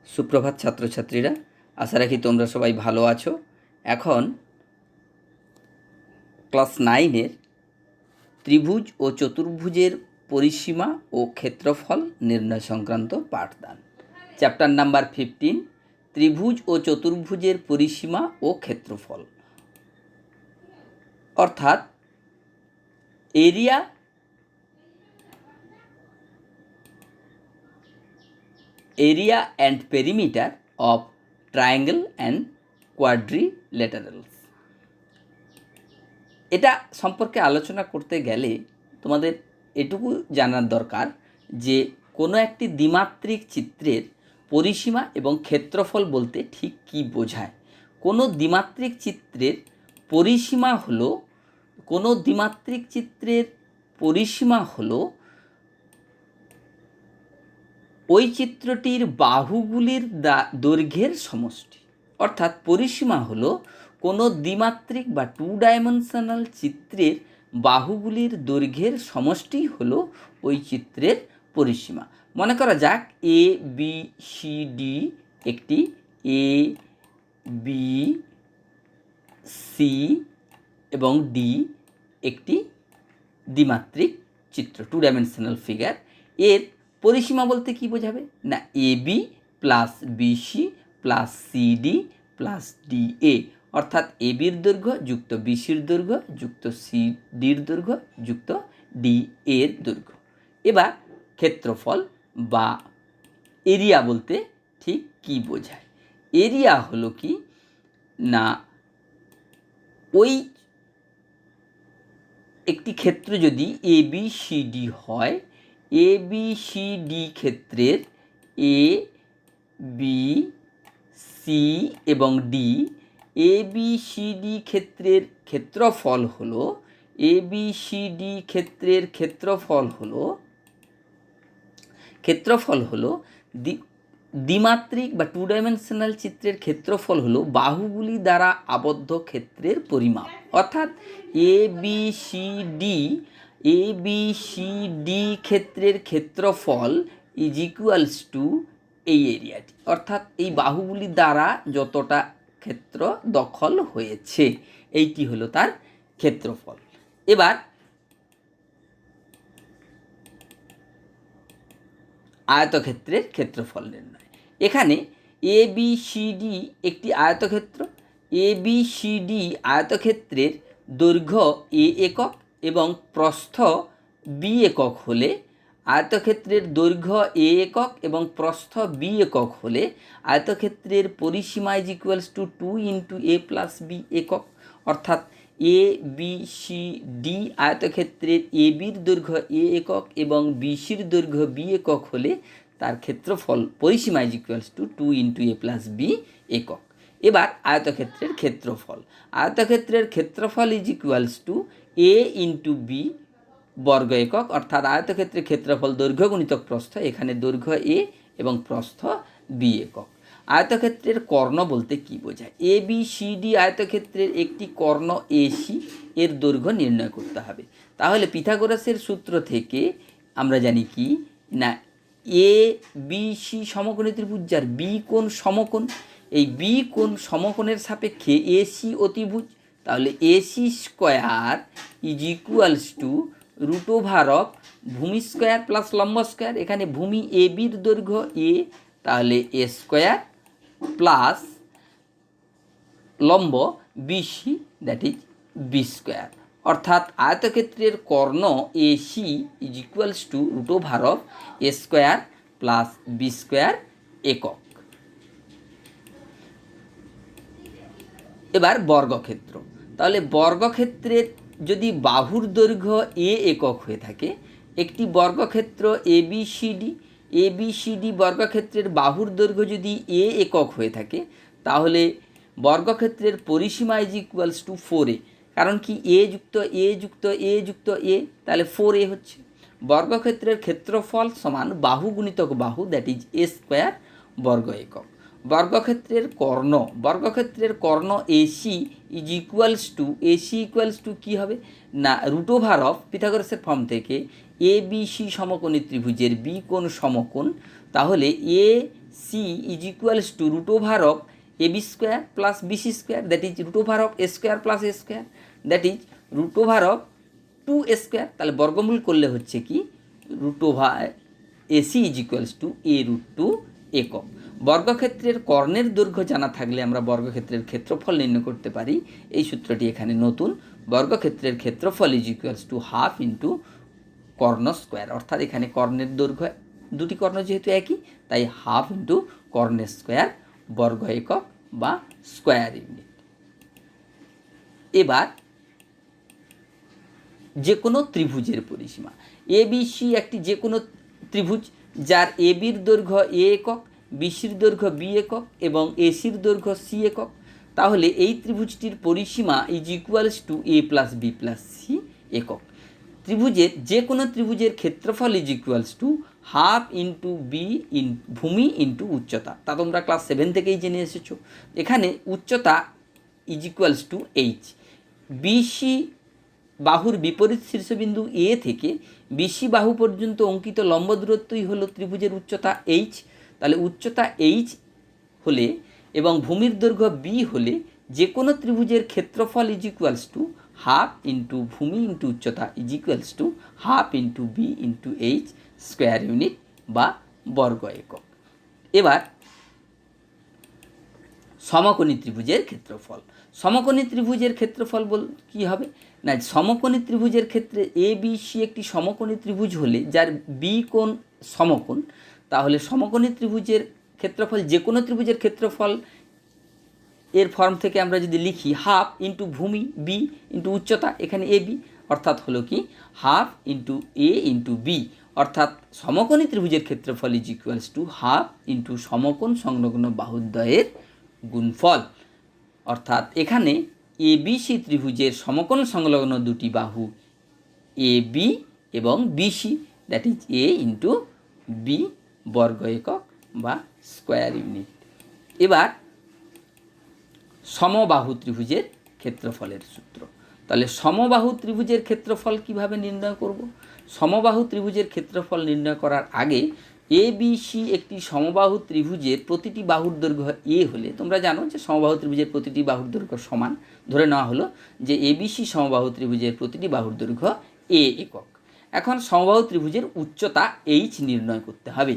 সুপ্রভাত ছাত্রছাত্রীরা, আশা রাখি তোমরা সবাই ভালো আছো। এখন ক্লাস 9-এর ত্রিভুজ ও চতুর্ভুজের পরিসীমা ও ক্ষেত্রফল নির্ণয় সংক্রান্ত পাঠদান, চ্যাপ্টার নাম্বার 15, ত্রিভুজ ও চতুর্ভুজের পরিসীমা ও ক্ষেত্রফল, অর্থাৎ area and perimeter of triangle and quadrilaterals। এটা সম্পর্কে আলোচনা করতে গেলে তোমাদের এটুকু জানার দরকার যে কোনো একটি দ্বিমাত্রিক চিত্রের পরিসীমা এবং ক্ষেত্রফল বলতে ঠিক কী বোঝায়। কোনো দ্বিমাত্রিক চিত্রের পরিসীমা হলো ওই চিত্রটির বাহুগুলির দৈর্ঘ্যের সমষ্টি। অর্থাৎ পরিসীমা হলো কোনো দ্বিমাত্রিক বা 2 ডাইমেনশনাল চিত্রের বাহুগুলির দৈর্ঘ্যের সমষ্টি হলো ওই চিত্রের পরিসীমা। মনে করা যাক এ বি সি ডি একটি এ বি সি এবং ডি একটি দ্বিমাত্রিক চিত্র, 2 ডাইমেনশনাল ফিগার। এর পরিসীমা বলতে কি বোঝাবে না, A B plus BC plus CD plus DA, অর্থাৎ এ বির দৈর্ঘ্য যুক্ত বিসির দৈর্ঘ্য যুক্ত সিডির দৈর্ঘ্য যুক্ত ডি এর দৈর্ঘ্য। এবার ক্ষেত্রফল বা এরিয়া বলতে ঠিক কি বোঝায়। এরিয়া হলো কি না, ওই একটি ক্ষেত্র যদি এ বি সি ডি হয়, এ বি সি ডি ক্ষেত্রের এ বি সি এবং D, A B C D ক্ষেত্রের ক্ষেত্রফল হলো দ্বিমাত্রিক বা 2 ডাইমেনশনাল চিত্রের ক্ষেত্রফল হলো বাহুগুলি দ্বারা আবদ্ধ ক্ষেত্রের পরিমাপ। অর্থাৎ এ বি সি ডি ক্ষেত্রের ক্ষেত্রফল ইজ ইকুয়ালস টু এই এরিয়াটি, অর্থাৎ এই বাহুগুলি দ্বারা যতটা ক্ষেত্র দখল হয়েছে এইটি হলো তার ক্ষেত্রফল। এবার আয়তক্ষেত্রের ক্ষেত্রফল নির্ণয়। এখানে এ বি সি ডি একটি আয়তক্ষেত্র। এ বি সি ডি আয়তক্ষেত্রের দৈর্ঘ্য এ একক এবং প্রস্থ বি একক হলে, আয়তক্ষেত্রের দৈর্ঘ্য এ একক এবং প্রস্থ বি একক হলে আয়তক্ষেত্রের পরিসীমা is equals to 2 into A plus B একক। অর্থাৎ এ বি সি ডি আয়তক্ষেত্রের এ বির দৈর্ঘ্য এ একক এবং বিসির দৈর্ঘ্য বি একক হলে তার ক্ষেত্রফল পরিসীমা is equals to 2 into A plus B একক। এবার আয়তক্ষেত্রের ক্ষেত্রফল is equals to A into B বর্গ একক, অর্থাৎ আয়তক্ষেত্রের ক্ষেত্রফল দৈর্ঘ্য গুণিতক প্রস্থ, এখানে দৈর্ঘ্য এ এবং প্রস্থ বি একক। আয়তক্ষেত্রের কর্ণ বলতে কি বোঝায়। এ বি সি ডি আয়তক্ষেত্রের একটি কর্ণ এসি এর দৈর্ঘ্য নির্ণয় করতে হবে। তাহলে পিথাগোরাসের সূত্র থেকে আমরা জানি কি না, এ বি সি সমকোণী ত্রিভুজ যার বি কোণ সমকোণ, এই বি কোণ সমকোণের সাপেক্ষে এসি অতিভুজ। তাহলে AC square is equals to √, ভূমি স্কোয়ার প্লাস লম্ব স্কোয়ার। এখানে ভূমি এ বির দৈর্ঘ্য এ, তাহলে এ স্কোয়ার প্লাস লম্ব BC, that is B square. অর্থাৎ আয়তক্ষেত্রের কর্ণ AC is equals to √, A square plus B square একক। এবার বর্গক্ষেত্র। তাহলে বর্গক্ষেত্রের যদি বাহুর দৈর্ঘ্য এ একক হয়ে থাকে, একটি বর্গক্ষেত্র এ বি সি ডি বর্গক্ষেত্রের বাহুর দৈর্ঘ্য যদি এ একক হয়ে থাকে, তাহলে বর্গক্ষেত্রের পরিসীমা ইজ ইকুয়ালস টু 4a। কারণ কি, এ যুক্ত এ যুক্ত এ যুক্ত এ, তাহলে 4a হচ্ছে। বর্গক্ষেত্রের ক্ষেত্রফল সমান বাহু গুণিতক বাহু, দ্যাট ইজ এ স্কোয়ার বর্গ একক। বর্গক্ষেত্রের কর্ণ এসি ইজ ইকুয়ালস টু কী হবে না, √, পিথাগোরাসের ফর্ম থেকে এ বি সি সমকোণী ত্রিভুজের বি কোণ সমকোণ, তাহলে A C is equals to root over of A B square plus BC square, that is root over of A square plus A square, that is root over of 2 square. তাহলে বর্গমূল করলে হচ্ছে কি root over AC is equals to A root 2 একক। বর্গক্ষেত্রের কর্ণের দৈর্ঘ্য জানা থাকলে আমরা বর্গক্ষেত্রের ক্ষেত্রফল নির্ণয় করতে পারি। এই সূত্রটি এখানে নতুন। বর্গক্ষেত্রের ক্ষেত্রফল is equals to half into Karna square, অর্থাৎ এখানে কর্ণের দৈর্ঘ্য দুটি কর্ণ যেহেতু একই, তাই হাফ ইন্টু কর্ণের স্কোয়ার বর্গ একক বা স্কোয়ার ইউনিট। এবার যে কোনো ত্রিভুজের পরিসীমা, এ বি সি একটি যে কোনো ত্রিভুজ যার এ বির দৈর্ঘ্য এ একক, বিসির দৈর্ঘ্য বি একক এবং এসির দৈর্ঘ্য সি একক, তাহলে এই ত্রিভুজটির পরিসীমা is equals to A plus B plus C একক। ত্রিভুজের যে কোনো ত্রিভুজের ক্ষেত্রফল is equals to half into B ভূমি ইন্টু উচ্চতা, তা তোমরা ক্লাস 7 থেকেই জেনে এসেছো। এখানে উচ্চতা is equals to H. BC বাহুর বিপরীত শীর্ষবিন্দু এ থেকে বিসি বাহু পর্যন্ত অঙ্কিত লম্ব দূরত্বই হলো ত্রিভুজের উচ্চতা এইচ। তাহলে উচ্চতা এইচ হলে এবং ভূমির দৈর্ঘ্য বি হলে যে কোনো ত্রিভুজের ক্ষেত্রফল is equals to half into ভূমি ইন্টু উচ্চতা is equals to half into B into H square unit বা বর্গ একক। এবার সমকোণী ত্রিভুজের ক্ষেত্রফল। সমকোণী ত্রিভুজের ক্ষেত্রফল কী হবে না, সমকোণী ত্রিভুজের ক্ষেত্রে এ বি সি একটি সমকোণী ত্রিভুজ হলে যার বি কোণ সমকোণ, তাহলে সমকোণী ত্রিভুজের ক্ষেত্রফল যে কোনো ত্রিভুজের ক্ষেত্রফল এর ফর্ম থেকে আমরা যদি লিখি হাফ ইন্টু ভূমি বি ইন্টু উচ্চতা, এখানে এ বি, অর্থাৎ হলো কি হাফ ইন্টু এ ইন্টু বি, অর্থাৎ সমকোণী ত্রিভুজের ক্ষেত্রফল is equals to half into সমকোণ সংলগ্ন বাহুদ্বয়ের গুণফল। অর্থাৎ এখানে এ বি সি ত্রিভুজের সমকোণ সংলগ্ন দুটি বাহু এ বি এবং BC, that is A into B বর্গ একক বা স্কোয়ার ইউনিট। এবার সমবাহু ত্রিভুজের ক্ষেত্রফলের সূত্র। তাহলে সমবাহু ত্রিভুজের ক্ষেত্রফল কিভাবে নির্ণয় করব? সমবাহু ত্রিভুজের ক্ষেত্রফল নির্ণয় করার আগে এ বি সি একটি সমবাহু ত্রিভুজের প্রতিটি বাহুর দৈর্ঘ্য এ হলে, তোমরা জানো যে সমবাহু ত্রিভুজের প্রতিটি বাহুর দৈর্ঘ্য সমান, ধরে নেওয়া হলো যে এ বি সি সমবাহু ত্রিভুজের প্রতিটি বাহুর দৈর্ঘ্য এ একক। এখন সমবাহু ত্রিভুজের উচ্চতা এইচ নির্ণয় করতে হবে।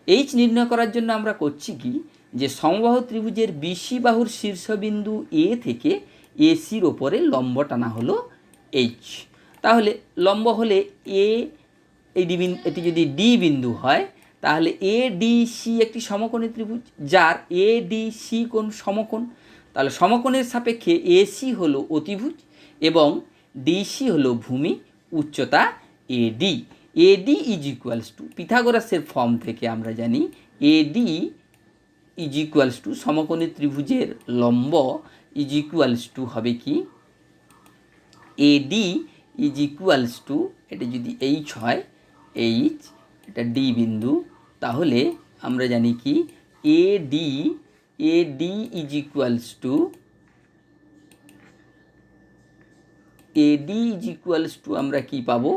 এইচ নির্ণয় করার জন্য আমরা করছি কি, যে সমবাহু ত্রিভুজের বিসি বাহুর শীর্ষবিন্দু এ থেকে এসির ওপরে লম্ব টানা হলো এইচ। তাহলে লম্ব হলে এটি যদি ডি বিন্দু হয়, তাহলে এ ডি সি একটি সমকোণী ত্রিভুজ যার এ ডি সি কোণ সমকোণ। তাহলে সমকোণের সাপেক্ষে এসি হলো অতিভুজ এবং ডিসি হলো ভূমি, উচ্চতা AD. AD is equals to পিথাগোরাসের ফর্ম থেকে আমরা জানি এডি ইজ ইকুয়ালস টু সমকোণী ত্রিভুজের লম্ব ইজ ইকুয়ালস টু হবে কি এডি ইজ ইকুয়ালস টু, এটা যদি এইচ হয়, এইচ এটা ডি বিন্দু, তাহলে আমরা জানি কি এডি ইজ ইকুয়ালস টু আমরা কি পাবো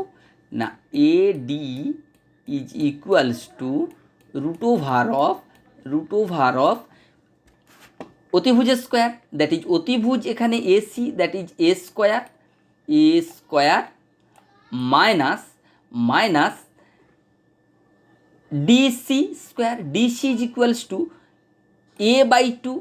না, AD is equals to root over of অতিভুজের স্কোয়ার, দ্যাট ইজ অতিভুজ এখানে AC, that is A square minus DC square. DC is equals to a/2,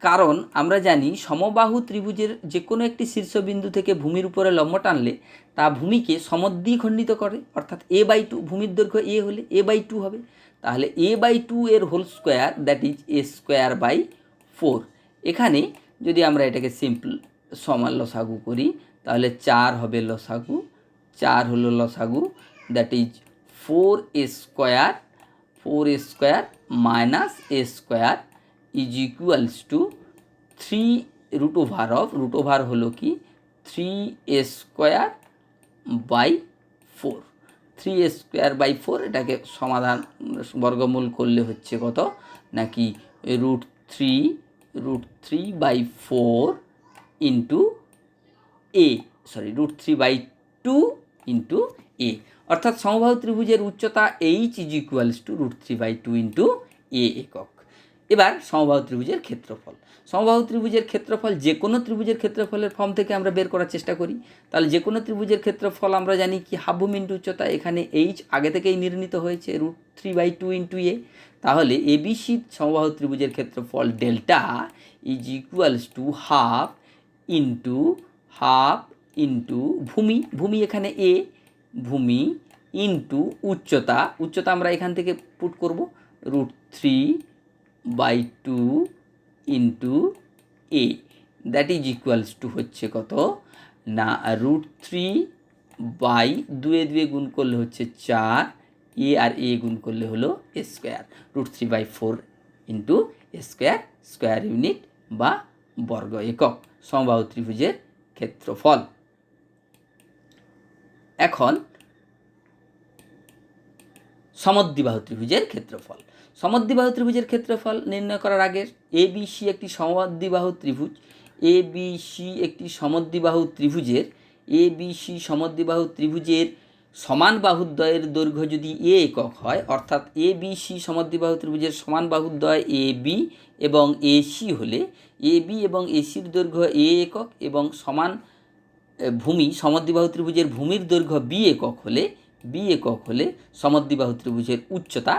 কারণ আমরা জানি সমবাহু ত্রিভুজের যে কোনো একটি শীর্ষবিন্দু থেকে ভূমির উপরে লম্ব টানলে তা ভূমিকে সমদ্বিখণ্ডিত করে, অর্থাৎ a/2, ভূমির দৈর্ঘ্য এ হলে a/2 হবে। তাহলে a/2 এর whole square, that is a square by 4। এখানে যদি আমরা এটাকে সিম্পল সমান লসাগু করি, তাহলে 4 হবে লসাগু, 4 হলো লসাগু, that is 4a square minus a square is equals to 3 root over হলো কি 3a square by 4। 3a square by 4, এটাকে সমাধান বর্গমূল করলে হচ্ছে কত নাকি root three by 4 into root 3/2 into A, অর্থাৎ সমবাহু ত্রিভুজের উচ্চতা H is equals to root 3/2 into A একক। এবার সমবাহু ত্রিভুজের ক্ষেত্রফল। সমবাহু ত্রিভুজের ক্ষেত্রফল যে কোনো ত্রিভুজের ক্ষেত্রফলের ফর্ম থেকে আমরা বের করার চেষ্টা করি। তাহলে যে কোনো ত্রিভুজের ক্ষেত্রফল আমরা জানি কি হাফ ভূমি ইন্টু উচ্চতা, এখানে এইচ আগে থেকেই নির্ণীত হয়েছে √3/2 ইন্টু এ। তাহলে এবিসি সমবাহু ত্রিভুজের ক্ষেত্রফল delta is equals to half into ভূমি, ভূমি এখানে এ, ভূমি ইন্টু উচ্চতা, উচ্চতা আমরা এখান থেকে পুট করব √3/2 into A, that is equals two হচ্ছে কত না √3/2 গুণ করলে হচ্ছে 4, এ আর এ গুণ করলে হলো এ স্কোয়ার, √3/4 ইন্টু এ স্কোয়ার, স্কোয়ার ইউনিট বা বর্গ একক সমবাহু ত্রিভুজের ক্ষেত্রফল। এখন সমদ্বিবাহু ত্রিভুজের ক্ষেত্রফল। সমদ্বিবাহু ত্রিভুজের ক্ষেত্রফল নির্ণয় করার আগে এবিসি একটি সমদ্বিবাহু ত্রিভুজ, এবিসি একটি সমদ্বিবাহু ত্রিভুজের এবিসি সমদ্বিবাহু ত্রিভুজের সমান বাহুদ্বয়ের দৈর্ঘ্য যদি এ একক হয়, অর্থাৎ এবিসি সমদ্বিবাহু ত্রিভুজের সমান বাহুদ্বয় এ বি এবং এসি হলে এ বি এবং এসির দৈর্ঘ্য এ একক এবং সমান ভূমি সমদ্বিবাহু ত্রিভুজের ভূমির দৈর্ঘ্য বি একক হলে সমদ্বিবাহু ত্রিভুজের উচ্চতা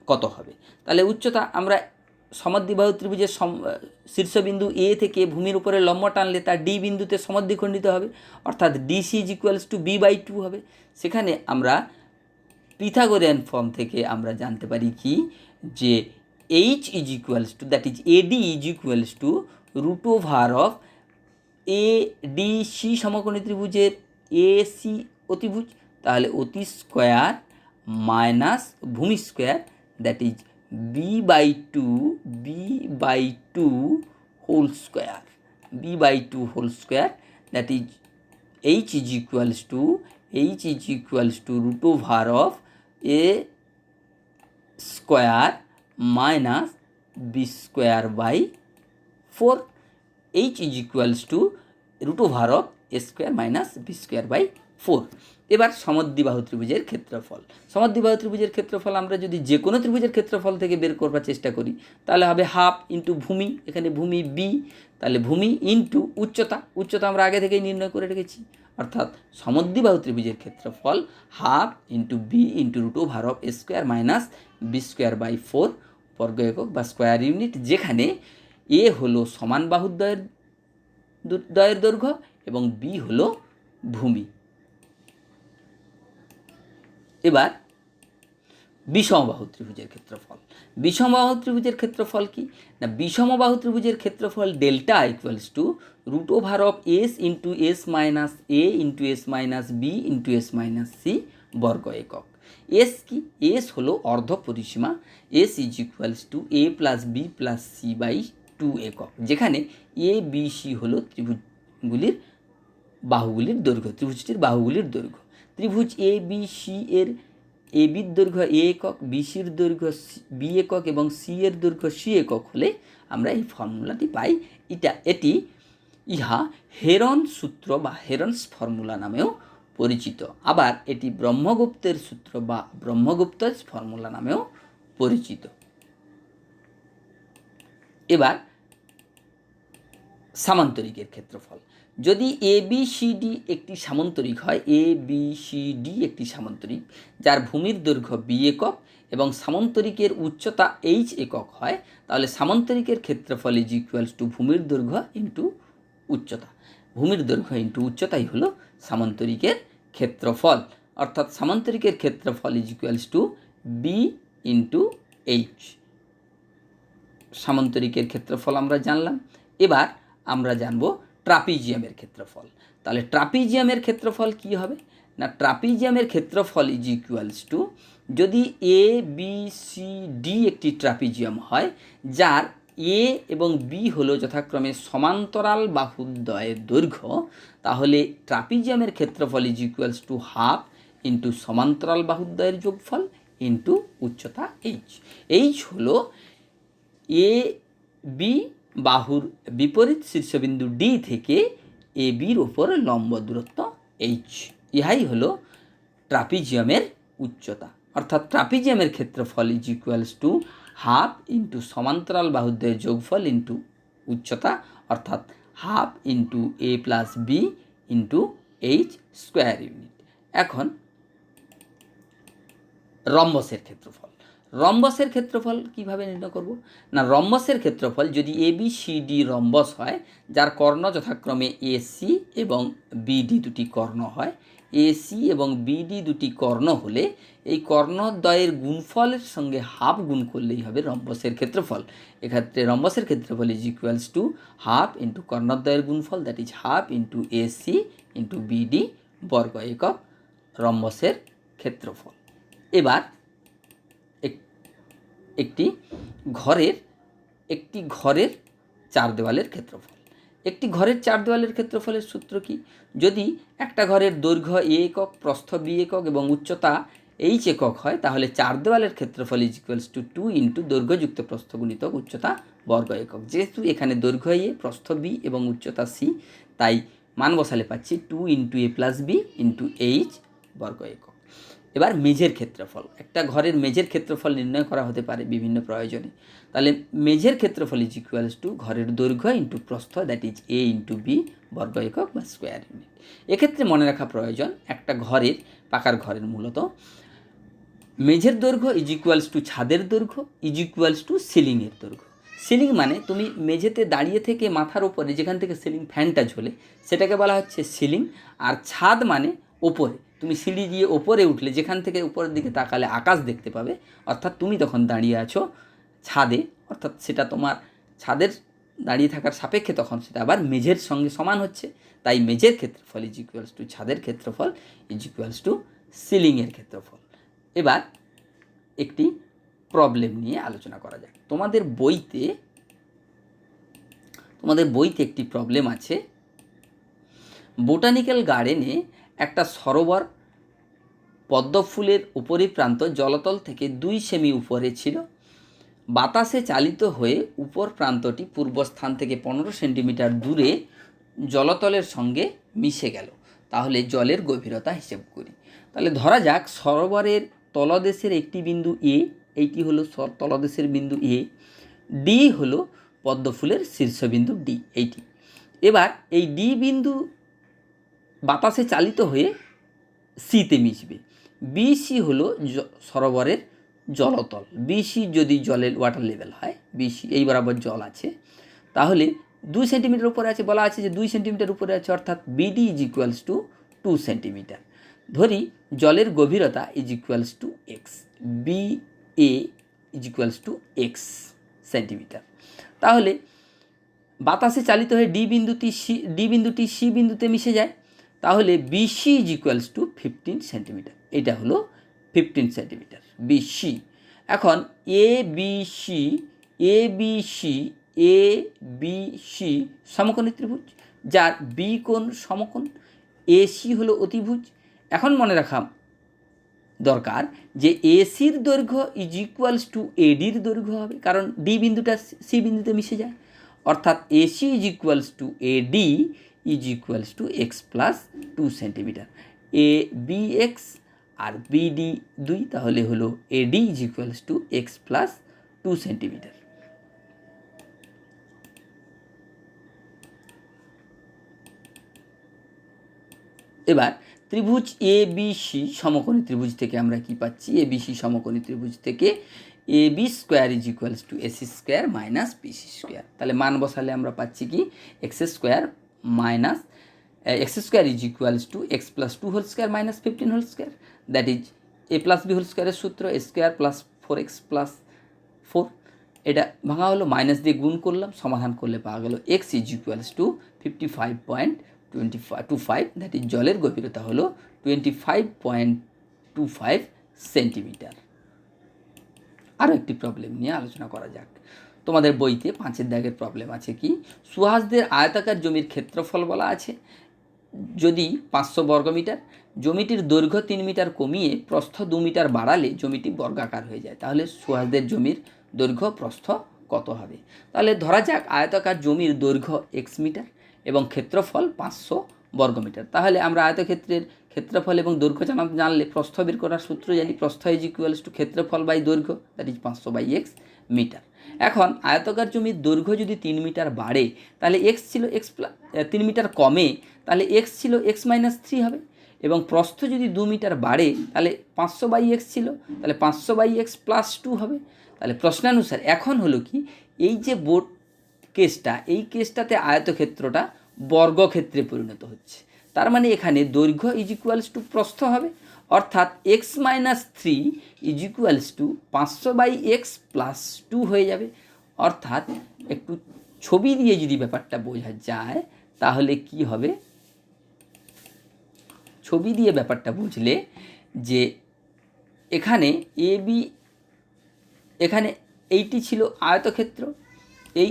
কত হবে? তাহলে উচ্চতা আমরা সমদ্বিবাহু ত্রিভুজের শীর্ষবিন্দু এ থেকে ভূমির উপরে লম্ব টানলে তার ডি বিন্দুতে সমদ্বিখণ্ডিত হবে, অর্থাৎ ডিসি ইজ ইকুয়ালস টু বি/2 হবে। সেখানে আমরা পিথাগোরিয়ান ফর্ম থেকে আমরা জানতে পারি কি যে H is equals to, that is AD is equals to √of A D C সমকোণী ত্রিভুজের এসি অতিভুজ, তাহলে অতি স্কোয়ার মাইনাস ভূমি square, that is b/2 whole square, that is H is equals to √of A square minus b²/4, H is equals to √of a square minus b²/4। এবার সমদ্বিবাহু ত্রিভুজের ক্ষেত্রফল। সমদ্বিবাহু ত্রিভুজের ক্ষেত্রফল আমরা যদি যে কোনো ত্রিভুজের ক্ষেত্রফল থেকে বের করবার চেষ্টা করি, তাহলে হবে হাফ ইন্টু ভূমি, এখানে ভূমি বি, তাহলে ভূমি ইন্টু উচ্চতা, উচ্চতা আমরা আগে থেকেই নির্ণয় করে রেখেছি, অর্থাৎ সমদ্বিবাহু ত্রিভুজের ক্ষেত্রফল half into B into √of a square minus b²/4 বর্গ একক বা স্কোয়ার ইউনিট, যেখানে এ হলো সমান বাহুদ্বয়ের দৈর্ঘ্য এবং বি হলো ভূমি। এবার বিষমবাহু ত্রিভুজের ক্ষেত্রফল। বিষমবাহু ত্রিভুজের ক্ষেত্রফল কি না, বিষমবাহু ত্রিভুজের ক্ষেত্রফল delta equals to √of s into s minus A into s minus B into s minus C বর্গ একক। এস কি, এস হলো অর্ধ পরিসীমা, S is equals to a plus B plus c/2 একক, যেখানে এ বি সি হলো ত্রিভুজগুলির বাহুগুলির দৈর্ঘ্য, ত্রিভুজটির বাহুগুলির দৈর্ঘ্য। ত্রিভুজ এ বি সি এর এ বির দৈর্ঘ্য এ একক, বিসির দৈর্ঘ্য বি একক এবং সি এর দৈর্ঘ্য সি একক হলে আমরা এই ফর্মুলাটি পাই। ইহা হেরন সূত্র বা হেরনস ফর্মুলা নামেও পরিচিত, আবার এটি ব্রহ্মগুপ্তের সূত্র বা ব্রহ্মগুপ্তজ ফর্মুলা নামেও পরিচিত। এবার সামান্তরিকের ক্ষেত্রফল। যদি এ বি সি ডি একটি সামান্তরিক হয়, এ বি সি ডি একটি সামান্তরিক যার ভূমির দৈর্ঘ্য বি একক এবং সামান্তরিকের উচ্চতা এইচ একক হয়, তাহলে সামান্তরিকের ক্ষেত্রফল ইজ ইকুয়ালস টু ভূমির দৈর্ঘ্য ইন্টু উচ্চতা। ভূমির দৈর্ঘ্য ইন্টু উচ্চতাই হলো সামান্তরিকের ক্ষেত্রফল, অর্থাৎ সামান্তরিকের ক্ষেত্রফল is equals to B into H. সামান্তরিকের ক্ষেত্রফল আমরা জানলাম। এবার আমরা জানবো ট্রাপিজিয়ামের ক্ষেত্রফল। তাহলে ট্রাপিজিয়ামের ক্ষেত্রফল কি হবে না, ট্রাপিজিয়ামের ক্ষেত্রফল ইজ ইকুয়ালস টু, যদি এ বি সি ডি একটি ট্রাপিজিয়াম হয় যার এ এবং বি হলো যথাক্রমে সমান্তরাল বাহুদ্বয়ের দৈর্ঘ্য, তাহলে ট্রাপিজিয়ামের ক্ষেত্রফল is equals to half into সমান্তরাল বাহুদ্বয়ের যোগফল ইন্টু উচ্চতা এইচ। এইচ হলো এ বি বাহুর বিপরীত শীর্ষবিন্দু ডি থেকে এ বির ওপর লম্ব দূরত্ব এইচ। ইহাই হলো ট্রাপিজিয়ামের উচ্চতা, অর্থাৎ ট্রাপিজিয়ামের ক্ষেত্রফল is equals to half into সমান্তরাল বাহুদ্বয়ের যোগফল ইন্টু উচ্চতা, অর্থাৎ half into A plus B into H square unit. এখন রম্বসের ক্ষেত্রফল। রম্বসের ক্ষেত্রফল কিভাবে নির্ণয় করব? না, রম্বসের ক্ষেত্রফল যদি A B C D rhombus হয়, যার কর্ণ যথাক্রমে এ সি এবং বিডি দুটি কর্ণ হয়, এ সি এবং বিডি দুটি কর্ণ হলে এই কর্ণদ্বয়ের গুণফলের সঙ্গে হাফ গুণ করলেই হবে রম্বসের ক্ষেত্রফল। এক্ষেত্রে রম্বসের ক্ষেত্রফল is equals to half into কর্ণদ্বয়ের গুণফল, that is half into A C into BD বর্গ একক রম্বসের ক্ষেত্রফল। এবার একটি ঘরের চার দেওয়ালের ক্ষেত্রফল। একটি ঘরের চার দেওয়ালের ক্ষেত্রফলের সূত্র কি? যদি একটা ঘরের দৈর্ঘ্য এ একক, প্রস্থ বি একক এবং উচ্চতা এইচ একক হয়, তাহলে চার দেওয়ালের ক্ষেত্রফল ইজ ইকুয়ালস টু 2 ইন্টু দৈর্ঘ্যযুক্ত প্রস্থ গুণিতক উচ্চতা বর্গ একক। যেহেতু এখানে দৈর্ঘ্য এ, প্রস্থ বি এবং উচ্চতা সি, তাই মান বসালে পাচ্ছি 2 into A plus B into H বর্গ একক। এবার মেঝের ক্ষেত্রফল। একটা ঘরের মেঝের ক্ষেত্রফল নির্ণয় করা হতে পারে বিভিন্ন প্রয়োজনে। তাহলে মেঝের ক্ষেত্রফল ইজ ইকুয়ালস টু ঘরের দৈর্ঘ্য ইন্টু প্রস্থ, that is A into B বর্গ একক বা স্কোয়ার ইউনিট। এক্ষেত্রে মনে রাখা প্রয়োজন, একটা ঘরের, পাকার ঘরের মূলত মেঝের দৈর্ঘ্য ইজ ইকুয়ালস টু ছাদের দৈর্ঘ্য ইজ ইকুয়ালস টু সিলিংয়ের দৈর্ঘ্য। সিলিং মানে তুমি মেঝেতে দাঁড়িয়ে থেকে মাথার ওপরে যেখান থেকে সিলিং ফ্যানটা ঝোলে সেটাকে বলা হচ্ছে সিলিং। আর ছাদ মানে ওপরে, তুমি সিঁড়ি দিয়ে ওপরে উঠলে যেখান থেকে উপরের দিকে তাকালে আকাশ দেখতে পাবে, অর্থাৎ তুমি তখন দাঁড়িয়ে আছো ছাদে, অর্থাৎ সেটা তোমার ছাদের দাঁড়িয়ে থাকার সাপেক্ষে তখন সেটা আবার মেঝের সঙ্গে সমান হচ্ছে। তাই মেঝের ক্ষেত্রফল ইজ ইকুয়ালস টু ছাদের ক্ষেত্রফল ইজ ইকুয়ালস টু সিলিংয়ের ক্ষেত্রফল। এবার একটি প্রবলেম নিয়ে আলোচনা করা যাক। তোমাদের বইতে একটি প্রবলেম আছে। বোটানিক্যাল গার্ডেনে একটা সরোবর পদ্ম ফুলের উপরি প্রান্ত জলতল থেকে 2 সেমি উপরে ছিল। বাতাসে চালিত হয়ে উপর প্রান্তটি পূর্বস্থান থেকে 15 সেন্টিমিটার দূরে জলতলের সঙ্গে মিশে গেল। তাহলে জলের গভীরতা হিসেব করি। তাহলে ধরা যাক সরোবরের তলদেশের একটি বিন্দু এ, এইটি হলো তলদেশের বিন্দু এ, ডি হলো পদ্ম ফুলের শীর্ষবিন্দু ডি, এইটি। এবার এই ডি বিন্দু বাতাসে চালিত হয়ে সিতে মিশবে। বিসি হলো সরোবরের জলতল। বিসি যদি জলের ওয়াটার লেভেল হয়, বিসি এই বরাবর জল আছে, তাহলে 2 সেন্টিমিটার উপরে আছে, বলা আছে যে 2 সেন্টিমিটার উপরে আছে, অর্থাৎ BD is equals to 2 centimetre. ধরি জলের গভীরতা is equals to X, B A is equals to X centimetre. তাহলে বাতাসে চালিত হয়ে ডি বিন্দুটি সি বিন্দুতে মিশে যায়, তাহলে BC is equals to 15 centimetre. এটা হলো 15 সেন্টিমিটার বিসি। এখন এ বিসি সমকোণী ত্রিভুজ, যার বি কোণ সমকোণ, এসি হলো অতিভুজ। এখন মনে রাখা দরকার যে এসির দৈর্ঘ্য ইজ ইকুয়ালস টু এডির দৈর্ঘ্য হবে, কারণ ডি বিন্দুটা সি বিন্দুতে মিশে যায়, অর্থাৎ AC is equals to AD is equals to X plus 2 centimetre. A B X আর বিডি 2, তাহলে হলো AD is equals to X plus 2 centimetre. এবার ত্রিভুজ এ বি সি সমকোণী ত্রিভুজ থেকে আমরা কি পাচ্ছি? এ বি সি সমকোণী ত্রিভুজ থেকে A B square is equals to AC square minus BC square. তাহলে মান বসালে আমরা পাচ্ছি কি? X square is equals to X plus 2 whole square minus 15 whole square, that is A plus B whole স্কোয়ারের সূত্র এ স্কোয়ার প্লাস 4x প্লাস 4। এটা ভাঙা হলো, মাইনাস দিয়ে গুণ করলাম, সমাধান করলে পাওয়া গেল x is equals two 55.25, that is জলের গভীরতা হলো 25.25 সেন্টিমিটার। আরও একটি প্রবলেম নিয়ে আলোচনা করা যাক। তোমাদের বইতে 5 দাগের প্রবলেম আছে কি? সুহাসদের আয়তাকার জমির ক্ষেত্রফল বলা আছে। যদি 500 বর্গমিটার, জমিটির দৈর্ঘ্য 3 মিটার কমিয়ে প্রস্থ 2 মিটার বাড়ালে জমিটি বর্গাকার হয়ে যায়, তাহলে সুহাসদের জমির দৈর্ঘ্য প্রস্থ কত হবে? তাহলে ধরা যাক আয়তাকার জমির দৈর্ঘ্য এক্স মিটার এবং ক্ষেত্রফল 500 বর্গমিটার। তাহলে আমরা আয়তক্ষেত্রের ক্ষেত্রফল এবং দৈর্ঘ্য জানলে প্রস্থ বের করার সূত্র জানি। প্রস্থ ইজ ইকুয়ালস টু ক্ষেত্রফল বাই দৈর্ঘ্য, that is 500 by X, metre. এখন আয়তাকার জমির দৈর্ঘ্য যদি 3 মিটার বাড়ে তাহলে এক্স ছিল 3 মিটার কমে তাহলে এক্স ছিল x-3 হবে, এবং প্রস্থ যদি 2 মিটার বাড়ে তাহলে 500/x ছিল, তাহলে 500/x +2 হবে। তাহলে প্রশ্নানুসার এখন হলো কি, এই যে বোর্ড কেসটা, এই কেসটাতে আয়তক্ষেত্রটা বর্গক্ষেত্রে পরিণত হচ্ছে। তার মানে এখানে দৈর্ঘ্য প্রস্থ হবে, অর্থাৎ x-3 500/x +2 হয়ে যাবে। অর্থাৎ একটু ছবি দিয়ে যদি ব্যাপারটা বোঝা যায় তাহলে কি হবে, ছবি দিয়ে ব্যাপারটা বুঝলে যে এখানে এবি, এখানে এইটি ছিল আয়তক্ষেত্র, এই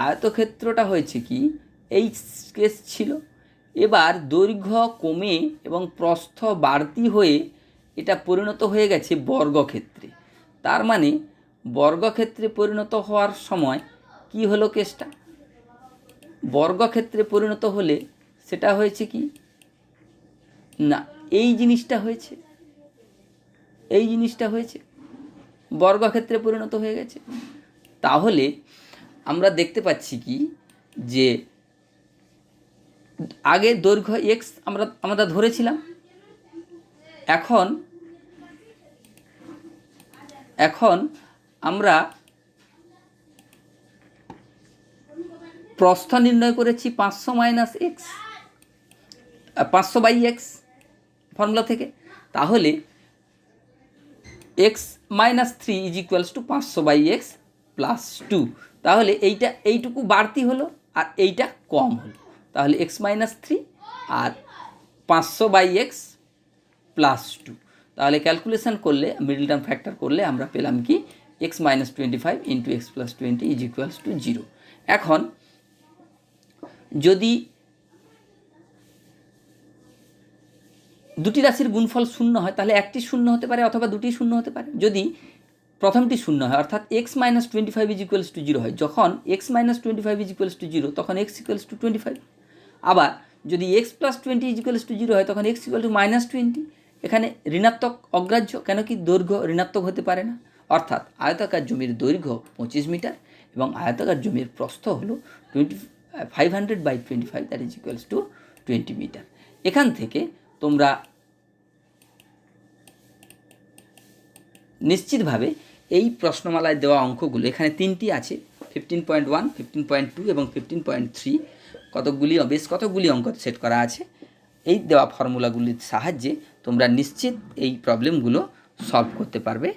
আয়তক্ষেত্রটা হয়েছে কি, এই কেস ছিল। এবার দৈর্ঘ্য কমে এবং প্রস্থ বাড়তি হয়ে এটা পরিণত হয়ে গেছে বর্গক্ষেত্রে। তার মানে বর্গক্ষেত্রে পরিণত হওয়ার সময় কি হলো কেসটা, বর্গক্ষেত্রে পরিণত হলে সেটা হয়েছে কি না, এই জিনিসটা হয়েছে বর্গক্ষেত্রে পরিণত হয়ে গেছে। তাহলে আমরা দেখতে পাচ্ছি কি যে আগে দৈর্ঘ্য এক্স আমরা ধরেছিলাম, এখন আমরা প্রস্থ নির্ণয় করেছি 500/x ফর্মুলা থেকে। তাহলে x-3 500/x +2, তাহলে এইটুকু বাড়তি হলো আর এইটা কম হলো, তাহলে x-3 আর 500/x +2। তাহলে ক্যালকুলেশন করলে, মিডল টার্ম ফ্যাক্টর করলে আমরা পেলাম কি x-25 × x + 20 = 0। এখন যদি দুটি রাশির গুণফল শূন্য হয় তাহলে একটি শূন্য হতে পারে অথবা দুটি শূন্য হতে পারে। যদি প্রথমটি শূন্য হয় অর্থাৎ x-25 = 0 হয়, যখন x-25 = 0 তখন x = 25। আবার যদি x + 20 = 0 হয় তখন x -20। এখানে ঋণাত্মক অগ্রাহ্য, কেন কি দৈর্ঘ্য ঋণাত্মক হতে পারে না। অর্থাৎ আয়তাকার জমির দৈর্ঘ্য 25 মিটার এবং আয়তাকার জমির প্রস্থ হলো 500/25, that is equals to 20 metre. এখান থেকে তোমরা নিশ্চিতভাবে এই প্রশ্নমালায় দেওয়া অঙ্কগুলো, এখানে 3টি আছে, 15.1, 15.2 এবং 15.3, বেশ কতকগুলি অঙ্ক সেট করা আছে। এই দেওয়া ফর্মুলাগুলির সাহায্যে তোমরা নিশ্চিত এই প্রবলেমগুলো সলভ করতে পারবে।